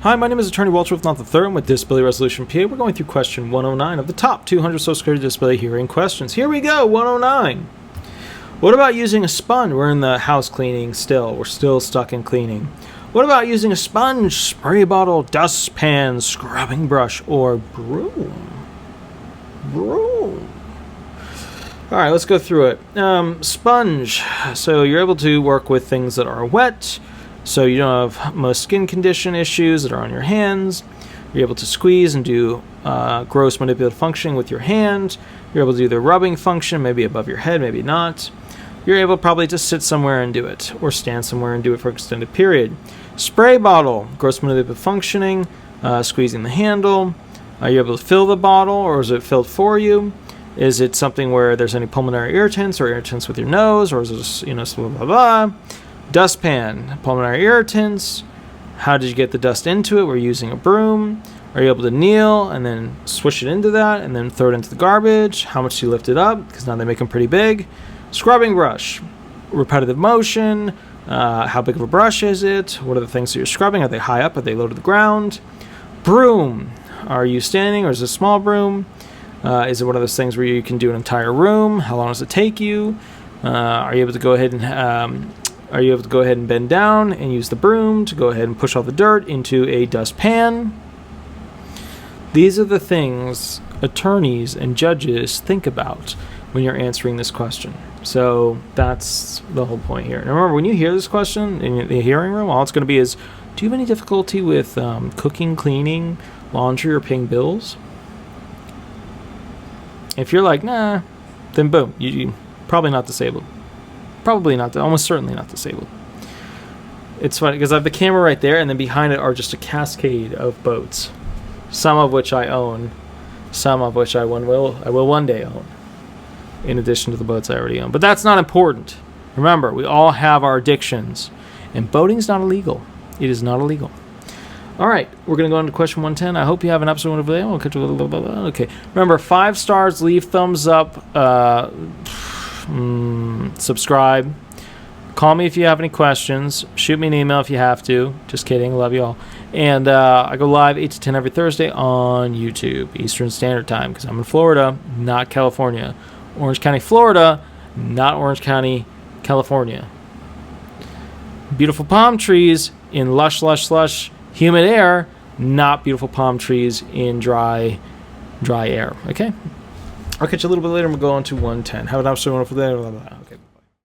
Hi, my name is Attorney Walter with Not the Third. I'm with Disability Resolution PA. We're going through question 109 of the top 200 Social Security disability hearing questions. Here we go, 109. What about using a sponge? We're in the house cleaning still. We're still stuck in cleaning. What about using a sponge, spray bottle, dustpan, scrubbing brush, or broom? All right, let's go through it. Sponge. So you're able to work with things that are wet. So you don't have most skin condition issues that are on your hands. You're able to squeeze and do gross manipulative functioning with your hand. You're able to do the rubbing function, maybe above your head, maybe not. You're able probably to sit somewhere and do it, or stand somewhere and do it for an extended period. Spray bottle, gross manipulative functioning, squeezing the handle. Are you able to fill the bottle, or is it filled for you? Is it something where there's any pulmonary irritants or irritants with your nose, or is it just, blah, blah, blah. Dustpan, pulmonary irritants. How did you get the dust into it? We're using a broom. Are you able to kneel and then swish it into that and then throw it into the garbage? How much do you lift it up? Because now they make them pretty big. Scrubbing brush, repetitive motion. How big of a brush is it? What are the things that you're scrubbing? Are they high up? Are they low to the ground? Broom, are you standing or is it a small broom? Is it one of those things where you can do an entire room? How long does it take you? Are you able to go ahead and bend down and use the broom to go ahead and push all the dirt into a dustpan? These are the things attorneys and judges think about when you're answering this question. So that's the whole point here. And remember, when you hear this question in the hearing room, all it's going to be is, do you have any difficulty with cooking, cleaning, laundry, or paying bills? If you're like, nah, then boom, you probably not disabled. Probably not, almost certainly not disabled. It's funny because I have the camera right there, and then behind it are just a cascade of boats, some of which I own, some of which I will one day own, in addition to the boats I already own. But that's not important. Remember, we all have our addictions, and boating's not illegal. It is not illegal. All right, we're going to go on to question 110. I hope you have an episode of the video. Okay, remember, 5 stars, leave thumbs up, subscribe. Call me if you have any questions. Shoot me an email if you have to. Just kidding. Love you all. And I go live 8 to 10 every Thursday on YouTube, Eastern Standard Time, because I'm in Florida, not California. Orange County, Florida, not Orange County, California. Beautiful palm trees in lush, humid air, not beautiful palm trees in dry air. Okay? I'll catch you a little bit later and we'll go on to 110. Have an absolutely wonderful day. Okay.